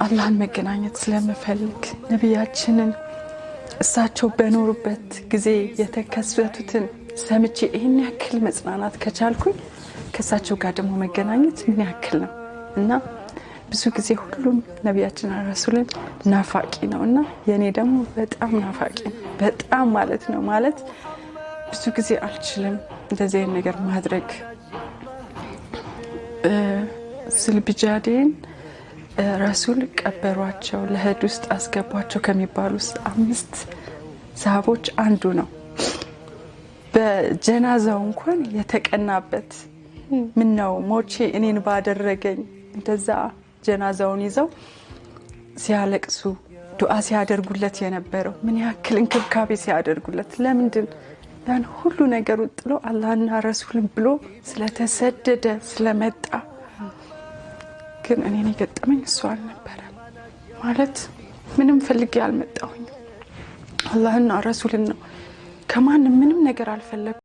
አላህን መገናኘት ስለምፈልግ ነብያችንን እሳቸው በኖሩበት ጊዜ የተከሰቱትን ሰምቼ ይሄን ያክል መጽናናት ከቻልኩኝ ከሳቸው ጋር ደግሞ መገናኘት ምን ያክል ነው እና ብዙ ጊዜ ሁሉም ነብያችን ረሱልን ናፋቂ ነውና የኔ ደግሞ በጣም ናፋቂ በጣም ማለት ነው ማለት ብዙ ጊዜ አልችልም እንደዚህ ነገር ማድረግ ስልብጃዴን ረሱል ቀበሯቸው ለህድ ውስጥ አስገቧቸው ከሚባሉ 5 ሰሃቦች አንዱ ነው በጀናዛው እንኳን የተቀናበት ምን ነው ሞቼ እኔን ባደረገኝ እንደዛ ጀናዛውን ይዘው ሲያለቅሱ ዱዓ ሲያደርጉለት የነበረው ምን ያክል እንክብካቤ ሲያደርጉለት ለምንድን ያን ሁሉ ነገር ጥሎ አላህና ረሱልን ብሎ ስለተሰደደ ስለመጣ ግን እኔ ገጠመኝ እሱ አልነበረ ማለት ምንም ፈልጌ አልመጣሁኝ አላህና ረሱልን ነው ከማንም ምንም ነገር አልፈለኩም